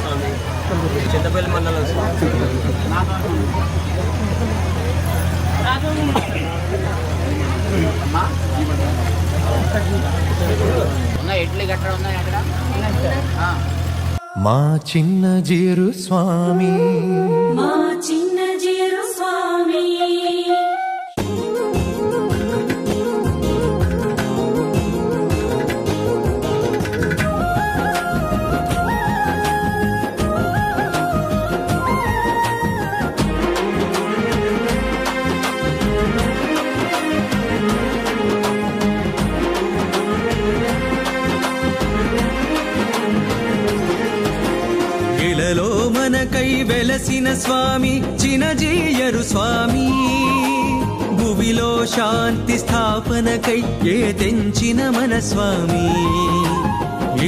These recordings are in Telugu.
స్వామి చింతపల్లి మండలం ఇడ్లీ గట్రా ఉన్నాయి అక్కడ. మా చిన్న జీరు స్వామి, మా చిన్న జీరు స్వామి, ఇలలో మనకై వెలసిన స్వామి చినజీయరు స్వామి, భువిలో శాంతి స్థాపనకై ఏ తెంచిన మన స్వామి.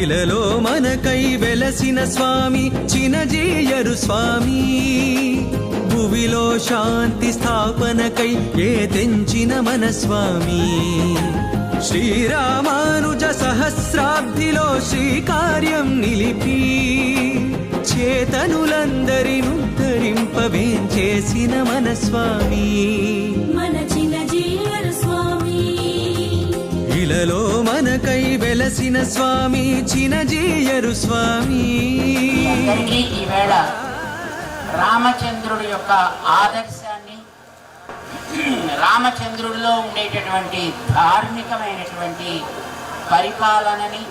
ఇలలో మనకై వెలసిన స్వామి చినజీయరు స్వామి, భువిలో శాంతి స్థాపనకై ఏ తెంచిన మన స్వామి. శ్రీరామానుజ సహస్రాబ్దిలో శ్రీకార్యం నిలిపి చేతనులందరిను ధరింపవేం చేసిన మన స్వామి, మన చిన్న జీరు స్వామి. ఇలలో మనకై వెలసిన స్వామి చినజీయరు స్వామి. అందరికీ ఈవేళ రామచంద్రుడి యొక్క ఆదర్శాన్ని, రామచంద్రుడిలో ఉండేటటువంటి ధార్మికమైనటువంటి పరిపాలనని,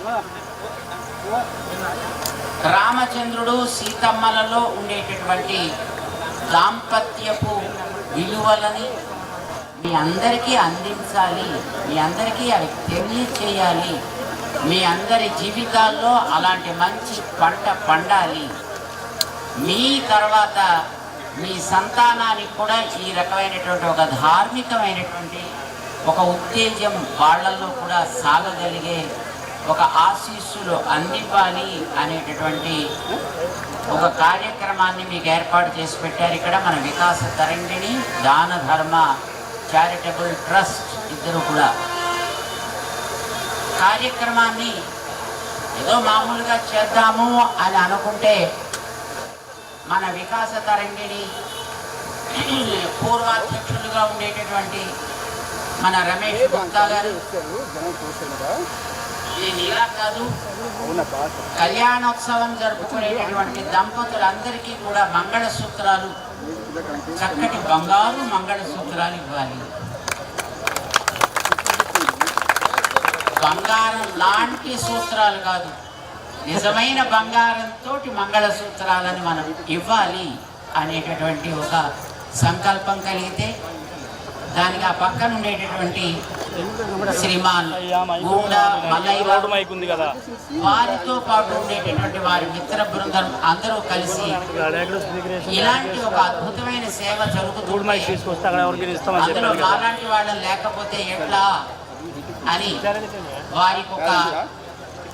రామచంద్రుడు సీతమ్మలలో ఉండేటటువంటి దాంపత్యపు విలువలని మీ అందరికీ అందించాలి, మీ అందరికీ అవి తెలియచేయాలి, మీ అందరి జీవితాల్లో అలాంటి మంచి పంట పండాలి. మీ తర్వాత మీ సంతానానికి కూడా ఈ రకమైనటువంటి ఒక ధార్మికమైనటువంటి ఒక ఉత్తేజం వాళ్ళల్లో కూడా సాగగలిగే ఒక ఆశీస్సులు అందివ్వాలి అనేటటువంటి ఒక కార్యక్రమాన్ని మీకు ఏర్పాటు చేసి పెట్టారు. ఇక్కడ మన వికాస తరంగిణి దాన ధర్మ చారిటబుల్ ట్రస్ట్ ఇద్దరు కూడా కార్యక్రమాన్ని ఏదో మామూలుగా చేద్దాము అని అనుకుంటే మన వికాస తరంగిణి పూర్వాధ్యక్షులుగా ఉండేటటువంటి మన రమేష్ గుప్తా గారు ఇలా కాదు, కళ్యాణోత్సవం జరుపుకునేటటువంటి దంపతులందరికీ కూడా మంగళసూత్రాలు, చక్కటి బంగారు మంగళసూత్రాలు ఇవ్వాలి. బంగారం లాంటి సూత్రాలు కాదు, నిజమైన బంగారంతో మంగళసూత్రాలను మనం ఇవ్వాలి అనేటటువంటి ఒక సంకల్పం కలిగితే దానికి ఆ పక్కన ఉండేటటువంటి శ్రీమాన్ గూండా మల్లయ్య వారితో పాటు ఉండేటటువంటి వారి మిత్ర బృందం అందరూ కలిసి ఇలాంటి ఒక అద్భుతమైన సేవ జరుగుతుంది. అందులో మాలాంటి వాళ్ళని లేకపోతే ఎట్లా అని వారికి ఒక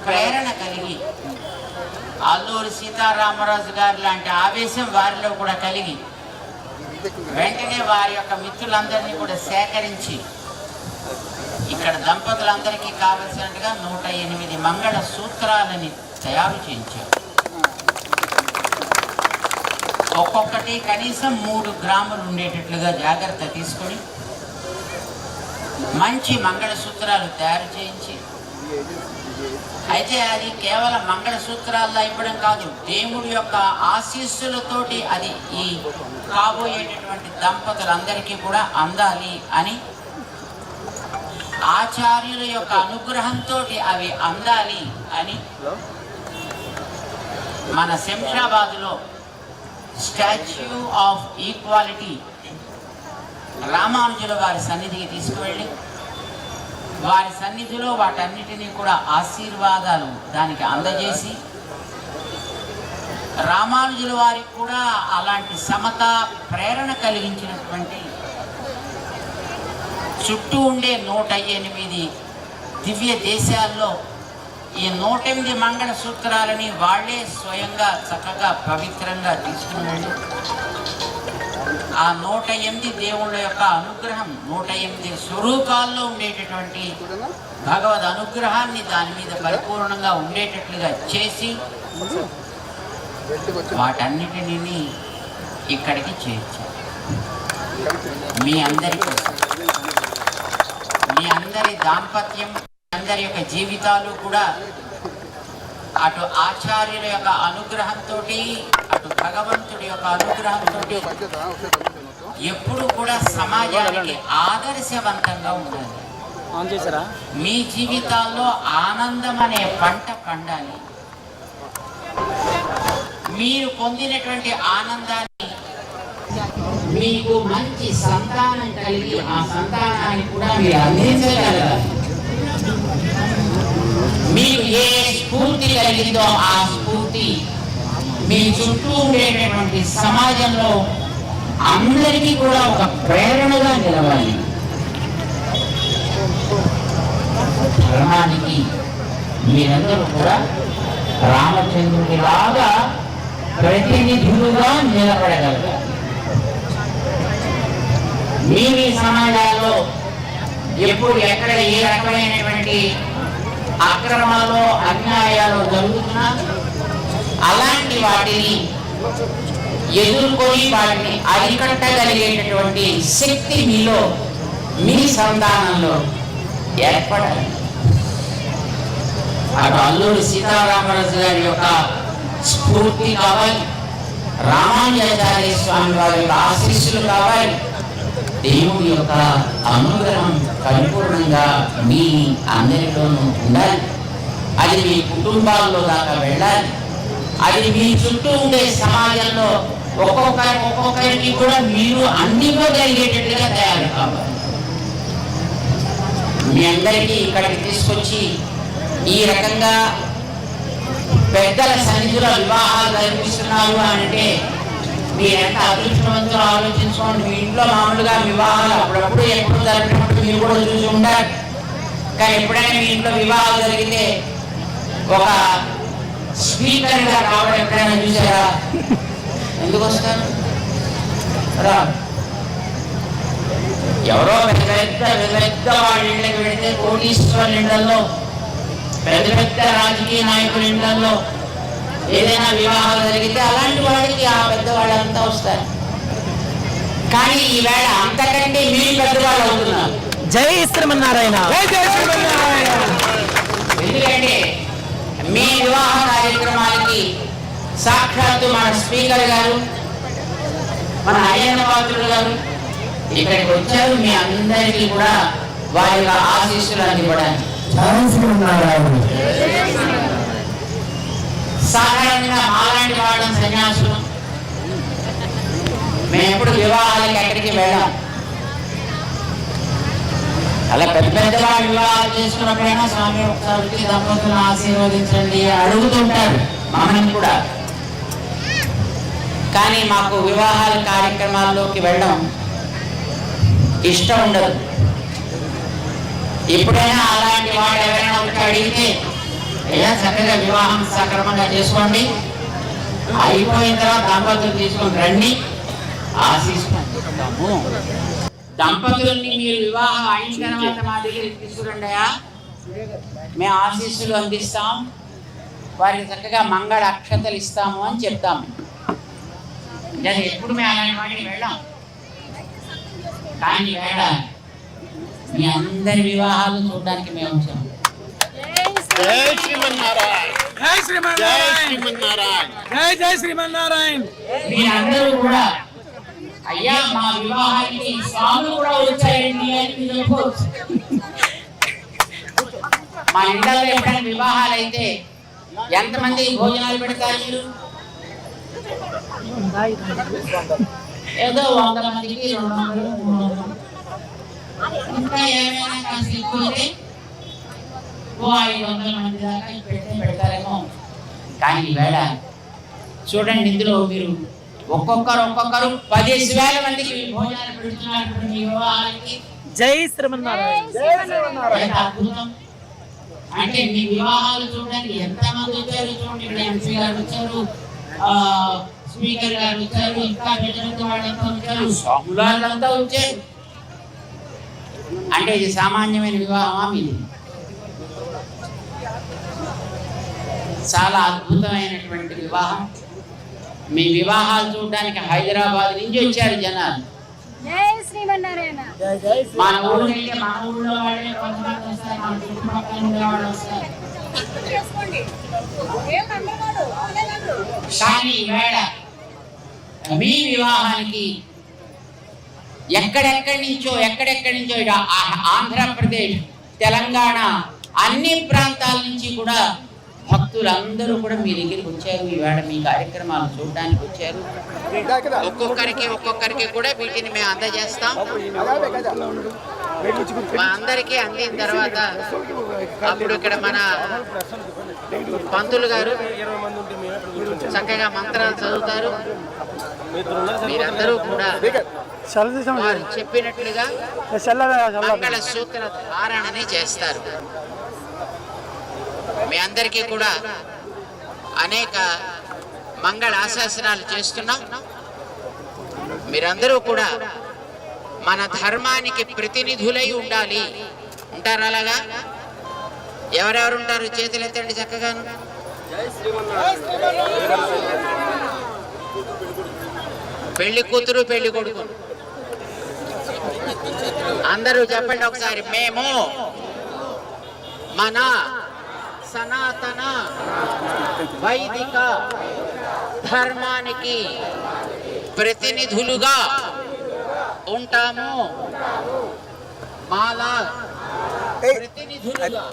ప్రేరణ కలిగి, అల్లూరి సీతారామరాజు గారి లాంటి ఆవేశం వారిలో కూడా కలిగి వెంటనే వారి యొక్క మిత్రులందరినీ కూడా సేకరించి ఇక్కడ దంపతులందరికీ కావలసినట్టుగా 108 మంగళ సూత్రాలని తయారు చేయించారు. ఒక్కొక్కటి కనీసం 3 గ్రాములు ఉండేటట్లుగా జాగ్రత్త తీసుకొని మంచి మంగళసూత్రాలు తయారు చేయించి, అయితే అది కేవలం మంగళసూత్రాల్లో ఇవ్వడం కాదు, దేవుడి యొక్క ఆశీస్సులతోటి అది ఈ కాబోయేటటువంటి దంపతులందరికీ కూడా అందాలి అని, ఆచార్యుల యొక్క అనుగ్రహంతో అవి అందాలి అని మన శంషాబాద్లో స్టాచ్యూ ఆఫ్ ఈక్వాలిటీ రామానుజుల వారి సన్నిధికి తీసుకువెళ్ళి వారి సన్నిధిలో వాటన్నిటినీ కూడా ఆశీర్వాదాలు దానికి అందజేసి, రామానుజుల వారికి కూడా అలాంటి సమత ప్రేరణ కలిగించినటువంటి చుట్టూ ఉండే 108 దివ్య దేశాల్లో ఈ 108 మంగళ సూత్రాలని వాళ్లే స్వయంగా చక్కగా పవిత్రంగా తీసుకుని వెళ్ళి ఆ 108 దేవుళ్ళ యొక్క అనుగ్రహం 108 స్వరూపాల్లో ఉండేటటువంటి భగవద్ అనుగ్రహాన్ని దాని మీద పరిపూర్ణంగా ఉండేటట్లుగా చేసి వాటన్నిటిని ఇక్కడికి చేర్చారు. మీ అందరి కోసం, మీ అందరి దాంపత్యం, అందరి యొక్క జీవితాలు కూడా అటు ఆచార్యుల యొక్క అనుగ్రహంతో, అటు భగవంతుడి యొక్క అనుగ్రహంతో ఎప్పుడు కూడా సమాజానికి ఆదర్శవంతంగా ఉండాలి. మీ జీవితాల్లో ఆనందం అనే పంట పండాలి. మీరు పొందినటువంటి ఆనందాన్ని మీకు మంచి సంతానం కలిగి ఆ సంతానాన్ని కూడా మీరు అందించగలగాలి. మీకు ఏ స్ఫూర్తి కలిగిందో ఆ స్ఫూర్తి మీ చుట్టూ ఉండేటటువంటి సమాజంలో అందరికీ కూడా ఒక ప్రేరణగా నిలవాలి. ధర్మానికి మీరందరూ కూడా రామచంద్రుడి లాగా ప్రతినిధులుగా నిలబడగలగాలి. మీరు ఈ సమాజాల్లో ఎప్పుడు ఎక్కడ ఏ రకమైనటువంటి అక్రమాలు అన్యాయాలు జరుగుతున్నా అలాంటి వాటిని ఎదుర్కొని వాటిని అరికట్టగలిగేటటువంటి శక్తి మీలో, మీ సంతానంలో ఏర్పడాలి. అటు అల్లూరి సీతారామరాజు గారి యొక్క స్ఫూర్తి కావాలి, రామానుజాచార్య స్వామి వారి యొక్క ఆశీస్సులు కావాలి, దేవుడి యొక్క అనుగ్రహం పరిపూర్ణంగా మీ అందరిలోనూ ఉండాలి. అది మీ కుటుంబాల్లో దాకా వెళ్ళాలి. అది మీ చుట్టూ ఉండే సమాజంలో ఒక్కొక్కరికి కూడా మీరు అందివ్వగలిగేటట్టుగా తయారు కావాలి. మీ అందరికీ ఇక్కడికి తీసుకొచ్చి ఈ రకంగా పెద్దల సన్నిధిలో వివాహాలు జరిపిస్తున్నారు అంటే మీరు ఎంత అదృష్టవంతులు ఆలోచించుకోండి. మీ ఇంట్లో మామూలుగా వివాహాలు అప్పుడప్పుడు ఎప్పుడు జరిపినప్పుడు మీరు కూడా చూసి ఉంటారు. కానీ ఎప్పుడైనా మీ ఇంట్లో వివాహాలు జరిగితే ఒక స్పీకర్గా రావడం ఎప్పుడైనా చూసారా? ఎందుకు వస్తారు? రా, ఎవరో పెద్ద పెద్ద వాళ్ళ ఇళ్ళకి వెళితే కోటీశ్వరుల ఇళ్లలో, పెద్ద పెద్ద రాజకీయ నాయకుల ఇళ్లలో ఏదైనా వివాహాలు జరిగితే అలాంటి వాడికి ఆ పెద్దవాళ్ళంతా వస్తారు. కానీ ఈవేళ అంతకంటే మీరు పెద్దవాళ్ళు అవుతున్నారు. జై శ్రీమన్నారాయణ. ఎందుకంటే మీ వివాహ కార్యక్రమాలకి సాక్షాత్తు మన స్పీకర్ గారు, మన అయ్యన్న పాత్రుడు గారు ఇక్కడికి వచ్చారు. మీ అందరికీ కూడా వారి ఆశీస్సులు అందివ్వడానికి. సాధారణంగా మాలాంటి వాళ్ళం సన్యాసులు మేము ఎప్పుడు వివాహాలకి ఎక్కడికి వెళ్ళాం. అలా పెద్ద పెద్ద వాళ్ళు వివాహాలు చేసుకున్నప్పుడైనా స్వామి ఒకసారి దంపతులను ఆశీర్వదించండి అడుగుతుంటారు మమ్మల్ని కూడా. కానీ మాకు వివాహాల కార్యక్రమాల్లోకి వెళ్ళడం ఇష్టం ఉండదు. ఎప్పుడైనా అలాంటి వాడు ఎవరైనా ఒకటి అడిగితే ఇలా చక్కగా వివాహం సక్రమంగా చేసుకోండి, అయిపోయిన తర్వాత దంపతులు తీసుకొని రండి, ఆశీస్సుకుంటాము. దంపతుల్ని మీరు వివాహం అయిన తర్వాత మా దగ్గరికి తీసుకురండియా, మేము ఆశీస్సులు అందిస్తాం, వారికి చక్కగా మంగళ అక్షతలు ఇస్తాము అని చెప్తాము. ఎప్పుడు మేము అలాంటి వాటికి వెళ్ళాం. కానీ వేళ మీ అందరి వివాహాలు చూడడానికి మేము వచ్చాము. జై శ్రీమన్నారాయణ. జై శ్రీమన్నారాయణ. జై జై శ్రీమన్నారాయణ. మీరందరూ కూడా అయ్యా మా వివాహానికి స్వామి కూడా వచ్చాయండి అని మీరు చెప్పవచ్చు. మా ఇంట్లో ఎప్పుడైనా వివాహాలు అయితే ఎంతమంది భోజనాలు పెడతారు మీరు? ఏదో 100 మందికి 200, 300, ఇంకా ఏమైనా కాస్త ఎక్కువైతే 500 మంది దాకా పెడతారేమో. కానీ ఈవేళ చూడండి, ఇందులో మీరు ఒక్కొక్కరు 10,000 మందికి భోజనాలు పెడుతున్నారు మీ వివాహానికి. జై శ్రీమన్నారాయణ. అద్భుతం. అంటే మీ వివాహాలు చూడడానికి ఎంత మంది వచ్చారు చూడండి. ఇక్కడ ఎంపీ గారు వచ్చారు, స్పీకర్ గారు వచ్చారు, ఇంకా పెద్దలంతా వాళ్ళంతా వచ్చారు, స్వాములంతా వచ్చారు. అంటే ఇది సామాన్యమైన వివాహమా మీది? చాలా అద్భుతమైనటువంటి వివాహం. మీ వివాహాలు చూడడానికి హైదరాబాద్ నుంచి వచ్చారు జనాలు. జై శ్రీమన్నారాయణ. మన ఊళ్ళైతే మన ఊళ్ళో వాళ్ళే కొంతమంది వస్తారు, మన చుట్టుపక్కల ఉండే వాళ్ళు వస్తారు. కానీ ఈవేళ మీ వివాహానికి ఎక్కడెక్కడి నుంచో ఇటు ఆంధ్రప్రదేశ్, తెలంగాణ అన్ని ప్రాంతాల నుంచి కూడా భక్తులందరూ కూడా మీ దగ్గరికి వచ్చారు. ఈవేళ మీ కార్యక్రమాలు చూడడానికి వచ్చారు. ఒక్కొక్కరికి కూడా వీటిని మేము అందజేస్తాం. మా అందరికీ అందిన తర్వాత అప్పుడు ఇక్కడ మన పంతులు గారు చక్కగా మంత్రాలు చదువుతారు. మీరందరూ కూడా వారు చెప్పినట్లుగా మంగళ సూత్ర ధారణని చేస్తారు. మీ అందరికీ కూడా అనేక మంగళ ఆశాసనాలు చేస్తున్నాం. మీరందరూ కూడా మన ధర్మానికి ప్రతినిధులై ఉండాలి. ఉంటారు అలాగా? ఎవరెవరు ఉంటారు చేతులు ఎత్తండి చక్కగాను. పెళ్లి కూతురు పెళ్లి కొడుకు అందరూ చెప్పండి ఒకసారి. మేము మన సనాతన వైదిక ధర్మానికి ప్రతినిధులుగా ఉంటాము. మాలా ప్రతినిధులుగా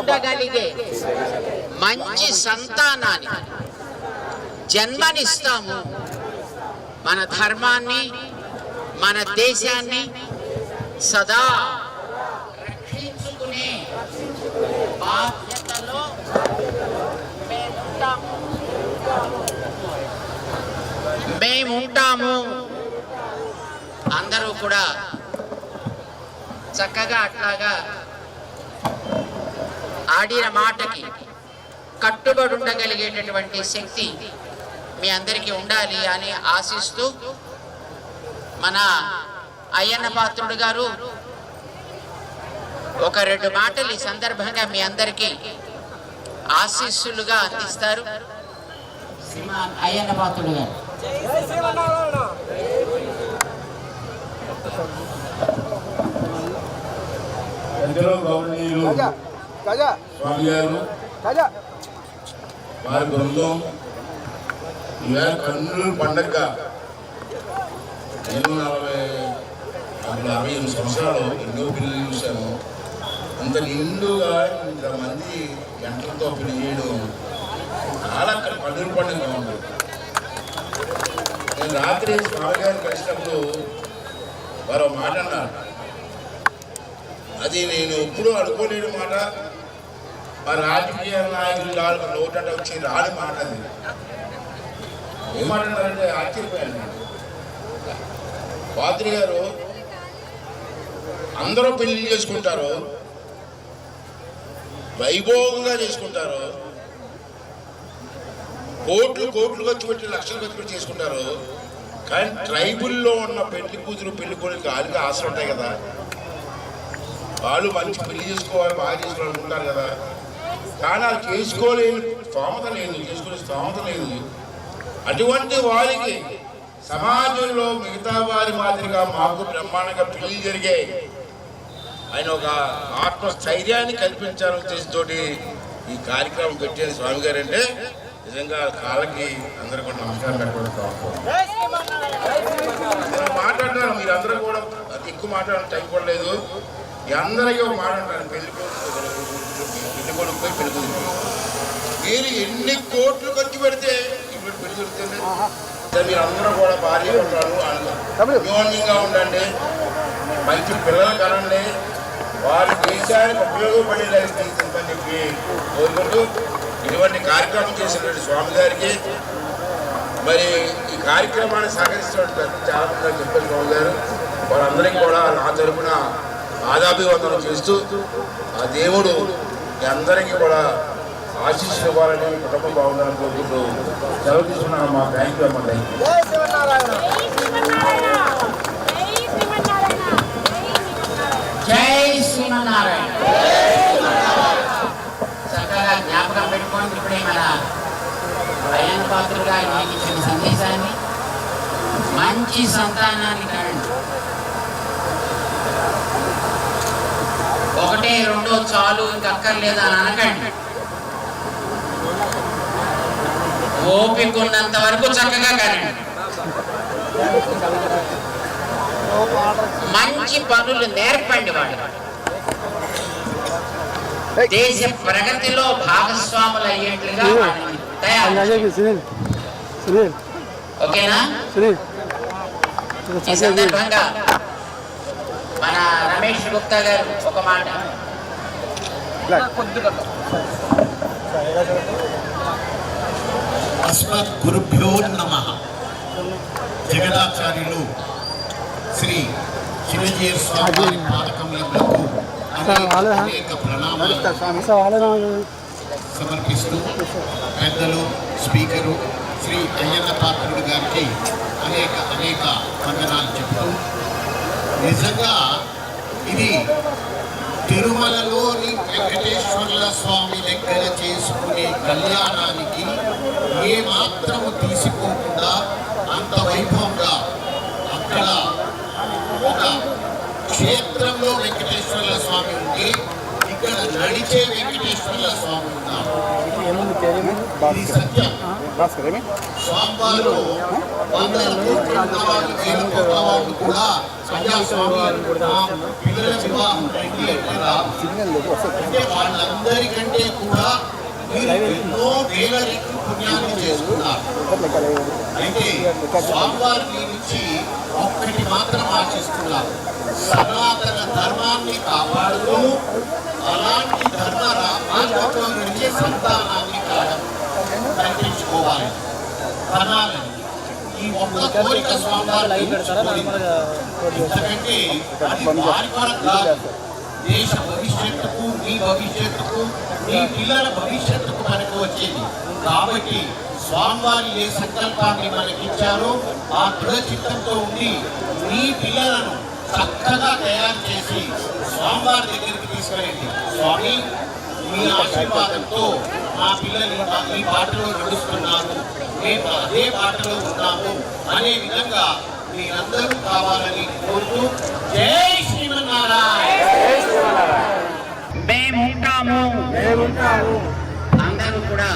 ఉండగలిగే మంచి సంతానాన్ని జన్మనిస్తాము. మన ధర్మాన్ని, మన దేశాన్ని సదా రక్షించుకునే బాధ్యతలో మేముంటాము. అందరూ కూడా చక్కగా అట్లాగా ఆడిన మాటకి కట్టుబడి ఉండగలిగేటటువంటి శక్తి మీ అందరికీ ఉండాలి అని ఆశిస్తూ మన అయ్యన్న పాత్రుడు గారు ఒక 2 మాటలు ఈ సందర్భంగా మీ అందరికీ ఆశీస్సులుగా అందిస్తారు. అయ్యన్న పాత్రుడు గారు. స్వామి గారు వారి బృందం ఇవాళ కన్నుల పండగ. నేను 48 సంవత్సరాలు ఎన్నో పిల్లలు చూశాను. అంత నిండుగా ఇంతమంది గంటలతో పెళ్లి చేయడం చాలా కన్నుల పండుగగా ఉంది. నేను రాత్రి స్వామి గారిని కలిసినప్పుడు వారు మాట అన్నారు. అది నేను ఎప్పుడూ అనుకోలేని మాట. మా రాజకీయ నాయకులు నోటంటే వచ్చి రాని మాట. అది ఏమంటున్నారంటే ఆశ్చర్యపోయాను. పాత్రి గారు అందరూ పెళ్లి చేసుకుంటారు, వైభోగంగా చేసుకుంటారు, కోట్లు ఖర్చు పెట్టి లక్షలు ఖర్చు పెట్టి చేసుకుంటారు. కానీ ట్రైబుల్లో ఉన్న పెళ్లి కూతురు పెళ్లి కొడుకు వాళ్ళకి ఆశలు ఉంటాయి కదా. వాళ్ళు మంచి పెళ్లి చేసుకోవాలి, బాగా చేసుకోవాలనుకుంటారు కదా. కానీ వాళ్ళు చేసుకునే స్తోమత లేదు. అటువంటి వారికి సమాజంలో మిగతా వారి మాదిరిగా మాకు బ్రహ్మాండంగా పెళ్లి జరిగాయి. ఆయన ఒక ఆత్మస్థైర్యాన్ని కల్పించాలని ఉద్దేశంతోటి ఈ కార్యక్రమం పెట్టేది స్వామి గారు. అంటే నిజంగా కాళ్ళకి అందరూ కూడా నమస్కారం పెట్టుకోవడం. మాట్లాడతాను, మీరు అందరూ కూడా అతి ఎక్కువ మాట్లాడడం టైం కూడా లేదు. అందరికీ ఒక మాట అంటారు, పెళ్లి కొడుకు పోయి పెళ్లి కొడుకు. మీరు ఎన్ని కోట్లు ఖర్చు పెడితే ఇప్పుడు పెళ్లి దొరుకుతుంది. మీరు అందరూ కూడా భార్య ఉంటారు, అన్యోన్యంగా ఉండండి, మంచి పిల్లలు కనండి, వారి దేశానికి ఉపయోగపడేలాగా తీసిందని చెప్పి కోరుకుంటూ ఇటువంటి కార్యక్రమం చేసినటువంటి స్వామి గారికి, మరి ఈ కార్యక్రమాన్ని సహకరిస్తున్నటువంటి చాలా మంది చెప్పారు స్వామి గారు, వారందరికీ కూడా నా తరపున ఆదాభివందనం చేస్తూ ఆ దేవుడు అందరికీ కూడా ఆశీస్సులు ఇవ్వాలని కుటుంబం బాగుండాలని కోరుకుంటూ సెలవు తీసుకున్నాను అమ్మా. థ్యాంక్ యూ అమ్మా. Thank you. జై శ్రీమన్నారాయణ. చక్కగా జ్ఞాపకం పెట్టుకోండి. ఇప్పుడే మన అయ్యన్న పాత్రుడు గారు మీకు ఇచ్చిన సందేశాన్ని, మంచి సంతానాన్ని కండి. ఒకటే రెండో చాలు ఇంక అక్కర్లేదు అని అనకండి. ఓపిక ఉన్నంత వరకు చక్కగా కనండి. మంచి పనులు నేర్పండి. వాడు దేశ ప్రగతిలో భాగస్వాములు అయ్యేట్లుగా వాళ్ళని తయారు. ఓకేనా? ఈ సందర్భంగా మన రమేష్ గుప్తా గారు ఒక మాట. అస్మద్ గురుభ్యో నమః. జగదాచార్యులు శ్రీ చిరంజీవి స్వామి పాదకమలములకు అనేక ప్రణామాలు సమర్పిస్తూ పెద్దలు స్పీకరు శ్రీ అయ్యన్న పాత్రుడు గారికి అనేక వందనాలు చెప్తూ, నిజంగా ఇది తిరుమలలోని వెంకటేశ్వర్ల స్వామి దగ్గర చేసుకునే కళ్యాణానికి ఏమాత్రము తీసిపోకుండా అంత వైభవంగా అక్కడ ఒక క్షేత్రంలో వెంకటేశ్వర్ల స్వామి ఉంటే ఇక్కడ నడిచే వెంకటేశ్వర్ల స్వామి ఉన్నారు. ఇది సత్యం. స్వామివారు వందల కోట్ల ఉన్నవాళ్ళు, వేల కోట్ల వాళ్ళు కూడా ప్రజాస్వామి పిల్లల వివాహం అంటే వాళ్ళందరికంటే కూడా మీరు ఎన్నో వేల రెట్లు పుణ్యాన్ని చేసుకున్నారు. అయితే స్వామివారి నుంచి ఒక్కటి మాత్రం ఆశిస్తున్నారు, సనాతన ధర్మాన్ని కాపాడుతూ అలాంటి ధర్మ మార్గంలో నడిచే సంతానాన్ని కల్పించుకోవాలి, కనాలని. ఈ ఒక్క కోరిక స్వామివారు ఎందుకంటే అది వారి కొరకు కాదు, దేశ భవిష్యత్తుకు, మీ భవిష్యత్తుకు, మీ పిల్లల భవిష్యత్తుకు మనకు వచ్చేది. కాబట్టి స్వామివారి ఏ సంకల్పాన్ని మనకిచ్చారో ఆ దృఢ చిత్తంతో ఉండి మీ పిల్లలను చక్కగా తయారు చేసి స్వామివారి దగ్గరికి తీసుకెళ్ళండి. స్వామి, మీ ఆశీర్వాదంతో మా పిల్లలు ఈ బాటలో నడుస్తున్నారు, మేము అదే బాటలో ఉన్నాము అనే విధంగా మీరందరూ కావాలని కోరుతూ జై శ్రీమన్నారాయణ. మేముంటాము, అందరూ కూడా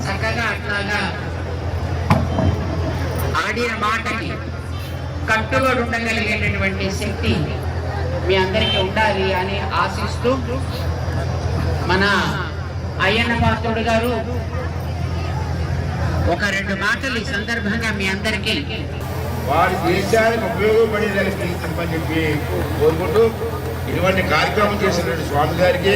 చక్కగా అట్లాగా ఆడిన మాటకి కట్టుబడి ఉండగలిగేటటువంటి శక్తి మీ అందరికీ ఉండాలి అని ఆశిస్తూ మన అయ్యన్న పాత్రుడు గారు ఒక రెండు మాటలు ఈ సందర్భంగా మీ అందరికీ వారి దేశానికి ఉపయోగపడేదని తీర్చమని చెప్పి కోరుకుంటూ, ఇటువంటి కార్యక్రమం చేసినటువంటి స్వామి గారికి,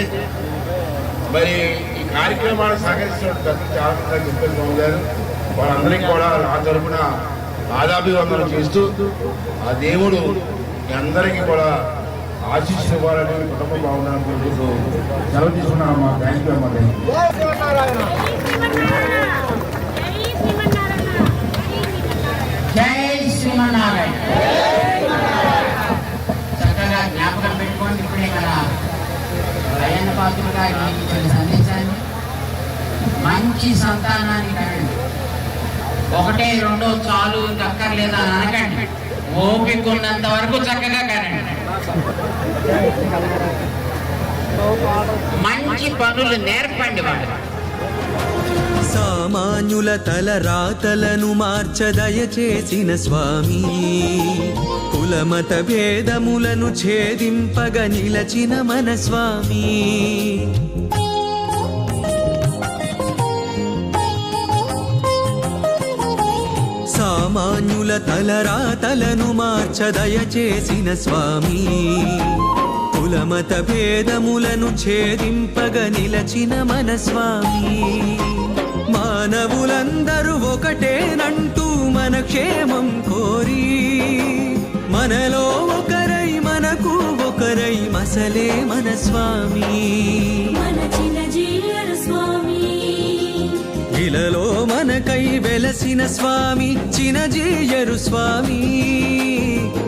మరి ఈ కార్యక్రమాలు సహకరిస్తున్న చాలా మంది చెప్పారు స్వామి గారు, వాళ్ళందరికీ కూడా నా తరపున ఆదాభివందనం చేస్తూ ఆ దేవుడు మీ అందరికీ కూడా ఆశీస్సులు ఇవ్వాలని, కుటుంబం బాగుండాలని కోరుకుంటూ సెలవు తీసుకున్నాను అమ్మా. థ్యాంక్ యూ అమ్మా. జై శ్రీమన్నారాయణ. చక్కగా జ్ఞాపకం పెట్టుకోండి. ఇప్పుడే మన అయ్యన్న పాత్రుడు గారు మీకు ఇచ్చిన సందేశాన్ని, మంచి సంతానాన్ని కనండి. ఒకటే రెండో చాలు ఇంక అక్కర్లేదు అని అనకండి. ఓపిక ఉన్నంత వరకు చక్కగా కనండి. మంచి పనులు నేర్పండి. వాడు సామాన్యుల తల రాతలను మార్చ దయచేసిన స్వామి, కులమత భేదములను ఛేదింపగ నిలచిన మన స్వామి. సామాన్యుల తల రాతలను మార్చ దయచేసిన స్వామి, కులమత భేదములను ఛేదింపగ నిలచిన మన స్వామి. మానవులందరూ ఒకటేనంటూ మన క్షేమం కోరి, మనలో ఒకరై మనకు ఒకరై వెలుగై మసలే మన స్వామి. మన చిన్నజీయరు స్వామి. ఇలలో మనకై వెలసిన స్వామి చినజీయరు స్వామి.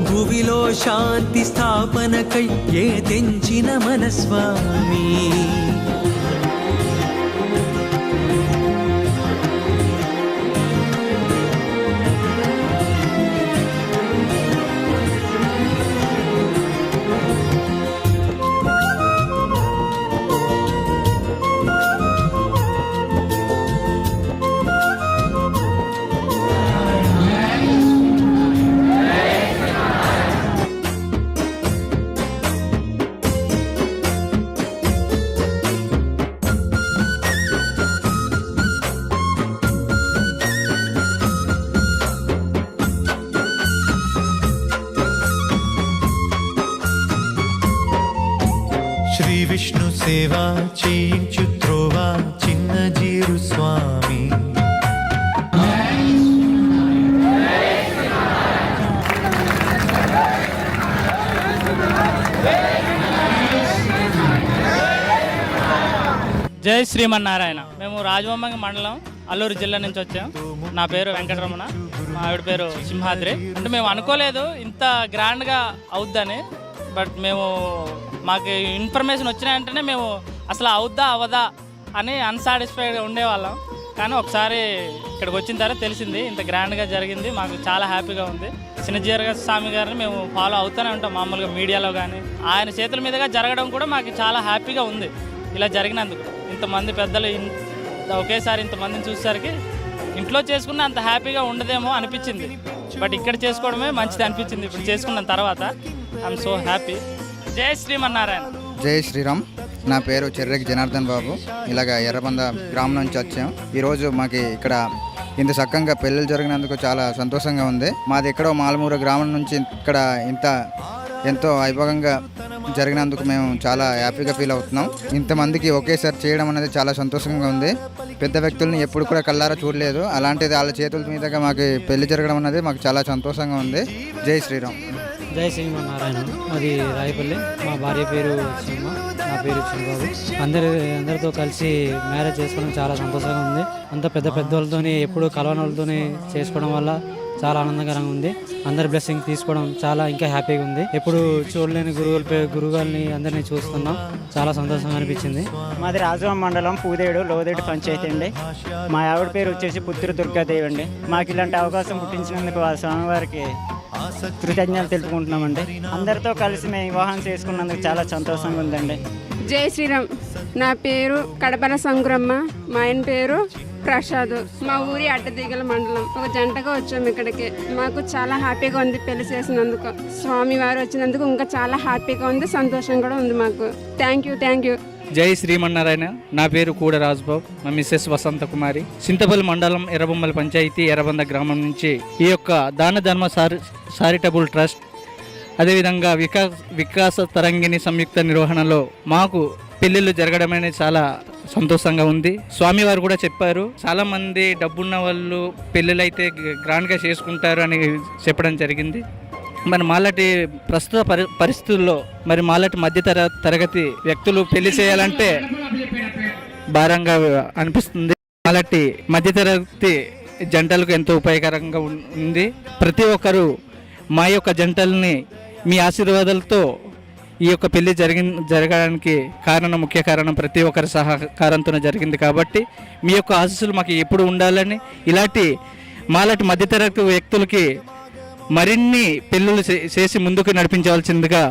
భువిలో శాంతి స్థాపనకై ఏ తెంచిన మన స్వామి. శ్రీ విష్ణు సేవ చేయించు త్రోవా చిన్నజీరు స్వామి. జై శ్రీమన్నారాయణ. మేము రాజవొమ్మంగి మండలం అల్లూరు జిల్లా నుంచి వచ్చాం. నా పేరు వెంకటరమణ, మా ఆవిడ పేరు సింహాద్రి. అంటే మేము అనుకోలేదు ఇంత గ్రాండ్గా అవుద్దని. బట్ మాకు ఇన్ఫర్మేషన్ వచ్చిన వెంటనే మేము అసలు అవుద్దా అవదా అని అన్సాటిస్ఫైడ్గా ఉండేవాళ్ళం. కానీ ఒకసారి ఇక్కడికి వచ్చిన తర్వాత తెలిసింది ఇంత గ్రాండ్గా జరిగింది. మాకు చాలా హ్యాపీగా ఉంది. చిన్నజీయర్ స్వామి గారిని మేము ఫాలో అవుతూనే ఉంటాం మామూలుగా మీడియాలో కానీ. ఆయన చేతుల మీదుగా జరగడం కూడా మాకు చాలా హ్యాపీగా ఉంది. ఇలా జరిగినందుకు ఇంతమంది పెద్దలు ఒకేసారి ఇంతమందిని చూసేసరికి ఇంట్లో చేసుకున్న అంత హ్యాపీగా ఉండదేమో అనిపించింది. బట్ ఇక్కడ చేసుకోవడమే మంచిది అనిపించింది ఇప్పుడు చేసుకున్న తర్వాత. I'm so happy. జై శ్రీమన్నారాయణ. జై శ్రీరామ్. నా పేరు చెర్రెకి జనార్దన్ బాబు. ఇలాగ ఎర్రబంద గ్రామం నుంచి వచ్చాం. ఈరోజు మాకు ఇక్కడ ఇంత చక్కగా పెళ్ళిళ్ళు జరిగినందుకు చాలా సంతోషంగా ఉంది. మాది ఎక్కడో మాలమూరు గ్రామం నుంచి ఇక్కడ ఎంతో వైభవంగా జరిగినందుకు మేము చాలా హ్యాపీగా ఫీల్ అవుతున్నాం. ఇంతమందికి ఒకేసారి చేయడం అనేది చాలా సంతోషంగా ఉంది. పెద్ద వ్యక్తుల్ని ఎప్పుడు కూడా కళ్ళారా చూడలేదు. అలాంటిది వాళ్ళ చేతుల మీదుగా మాకు పెళ్లి జరగడం అనేది మాకు చాలా సంతోషంగా ఉంది. జై శ్రీరామ్. జై శ్రీమన్నారాయణ. అది రాయపల్లి. మా భార్య పేరు సింహ, నా పేరు చిన్నబాబు. అందరితో కలిసి మ్యారేజ్ చేసుకోవడం చాలా సంతోషంగా ఉంది. అంత పెద్దోళ్ళతోని ఎప్పుడు కలవని వాళ్ళతోని చేసుకోవడం వల్ల చాలా ఆనందకరంగా ఉంది. అందరి బ్లెస్సింగ్ తీసుకోవడం చాలా ఇంకా హ్యాపీగా ఉంది. ఎప్పుడు చూడలేని గురువుగారిని అందరినీ చూస్తున్నాం. చాలా సంతోషంగా అనిపించింది. మాది రాజువ మండలం పూదేడు లోదేడు పంచాయతీ అండి. మా ఆవిడ పేరు వచ్చేసి పుత్రి దుర్గాదేవి అండి. మాకు ఇలాంటి అవకాశం పుట్టించినందుకు ఆ స్వామివారికి కృతజ్ఞతలు తెలుపుకుంటున్నామండి. అందరితో కలిసి మేము వివాహం చేసుకున్నందుకు చాలా సంతోషంగా ఉందండి. జై శ్రీరామ్. నా పేరు కడపల సంగ్రమ్మ. మా ఆయన పేరు ప్రసాద్. మా ఊరి అడ్డదిగల మండలం. ఒక జంటగా వచ్చాము ఇక్కడికి. మాకు చాలా హ్యాపీగా ఉంది పెళ్లి చేసినందుకు. స్వామి వారు వచ్చినందుకు ఇంకా చాలా హ్యాపీగా ఉంది, సంతోషం కూడా ఉంది మాకు. Thank you. జై శ్రీమన్నారాయణ. నా పేరు కూడా రాజ్బాబు. మా మిస్సెస్ వసంత కుమారి. చింతపల్లి మండలం ఎర్రబొమ్మల పంచాయతీ ఎర్రబంద గ్రామం నుంచి ఈ యొక్క దాన ధర్మ చారిటబుల్ ట్రస్ట్, అదేవిధంగా వికాస తరంగిణి సంయుక్త నిర్వహణలో మాకు పెళ్ళిళ్ళు జరగడం అనేది చాలా సంతోషంగా ఉంది. స్వామివారు కూడా చెప్పారు, చాలా మంది డబ్బున్న వాళ్ళు పెళ్ళిళ్ళు అయితే గ్రాండ్గా చేసుకుంటారు అని చెప్పడం జరిగింది. మరి మాలాంటి ప్రస్తుత పరిస్థితుల్లో మరి మాలాంటి మధ్య తరగతి వ్యక్తులు పెళ్లి చేయాలంటే భారంగా అనిపిస్తుంది. మాలాంటి మధ్యతరగతి జంటలకు ఎంతో ఉపయోగకరంగా ఉంది. ప్రతి ఒక్కరూ మా యొక్క జంటల్ని మీ ఆశీర్వాదాలతో ఈ యొక్క పెళ్లి జరగడానికి ముఖ్య కారణం ప్రతి ఒక్కరి సహకారంతో జరిగింది. కాబట్టి మీ యొక్క ఆశీస్సులు మాకు ఎప్పుడు ఉండాలని, ఇలాంటి మాలాంటి మధ్యతరగతి వ్యక్తులకి మరిన్ని పెళ్ళిళ్ళు చేసి ముందుకు నడిపించవలసిందిగా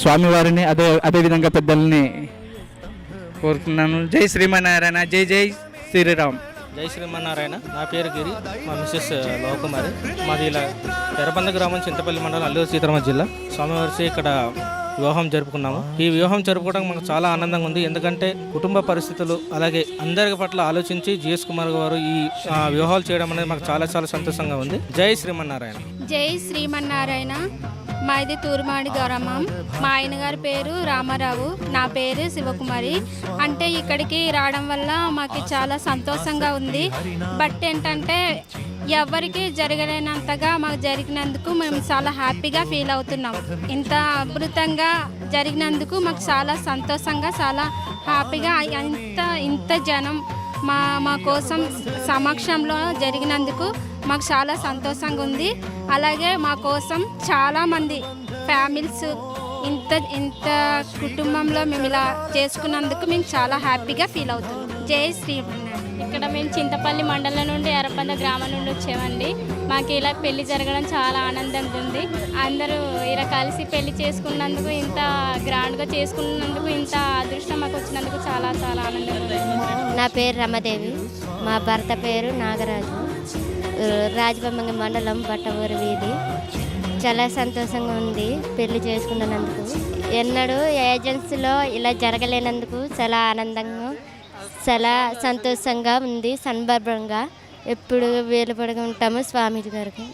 స్వామివారిని అదేవిధంగా పెద్దల్ని కోరుతున్నాను. జై శ్రీమన్నారాయణ. జై శ్రీరామ్. జై శ్రీమన్నారాయణ. నా పేరు గిరి, మా మిస్సెస్ లోకుమారి. మాది ఇలా ఎర్రబంద గ్రామం, చింతపల్లి మండలం, అల్లూరు సీతారామ జిల్లా. స్వామివారి ఇక్కడ వివాహం జరుపుకున్నాము. ఈ వివాహం జరుపుకోవడం మాకు చాలా ఆనందంగా ఉంది. ఎందుకంటే కుటుంబ పరిస్థితులు అలాగే అందరి పట్ల ఆలోచించి జిఎస్ కుమార్ గారు ఈ వివాహాలు చేయడం అనేది మాకు చాలా చాలా సంతోషంగా ఉంది. జై శ్రీమన్నారాయణ. జై శ్రీమన్నారాయణ. మాది తూర్మాడి గ్రామం. మా ఆయన గారి పేరు రామారావు, నా పేరు శివకుమారి. అంటే ఇక్కడికి రావడం వల్ల మాకు చాలా సంతోషంగా ఉంది. బట్ ఏంటంటే ఎవరికి జరగలేనంతగా మాకు జరిగినందుకు మేము చాలా హ్యాపీగా ఫీల్ అవుతున్నాం. ఇంత అద్భుతంగా జరిగినందుకు మాకు చాలా సంతోషంగా, చాలా హ్యాపీగా, ఇంత జనం మా కోసం సమక్షంలో జరిగినందుకు మాకు చాలా సంతోషంగా ఉంది. అలాగే మా కోసం చాలామంది ఫ్యామిలీస్ ఇంత కుటుంబంలో మేము ఇలా చేసుకున్నందుకు మేము చాలా హ్యాపీగా ఫీల్ అవుతున్నాం. జై శ్రీమన్నారాయణ. ఇక్కడ మేము చింతపల్లి మండలం నుండి ఎర్రబంద గ్రామం నుండి వచ్చామండి. మాకు ఇలా పెళ్లి జరగడం చాలా ఆనందంగా ఉంది. అందరూ ఇలా కలిసి పెళ్లి చేసుకున్నందుకు, ఇంత గ్రాండ్గా చేసుకున్నందుకు, ఇంత అదృష్టం మాకు వచ్చినందుకు చాలా చాలా ఆనందంగా ఉంది. నా పేరు రమాదేవి, మా భర్త పేరు నాగరాజు, రాజబొమ్మ మండలం బట్టవూరు వీధి. చాలా సంతోషంగా ఉంది పెళ్లి చేసుకున్నందుకు. ఎన్నడూ ఏజెన్సీలో ఇలా జరగలేనందుకు చాలా ఆనందంగా, చాలా సంతోషంగా ఉంది. సందర్భంగా ఎప్పుడు వేలుపడిగా ఉంటాము స్వామి గారికి.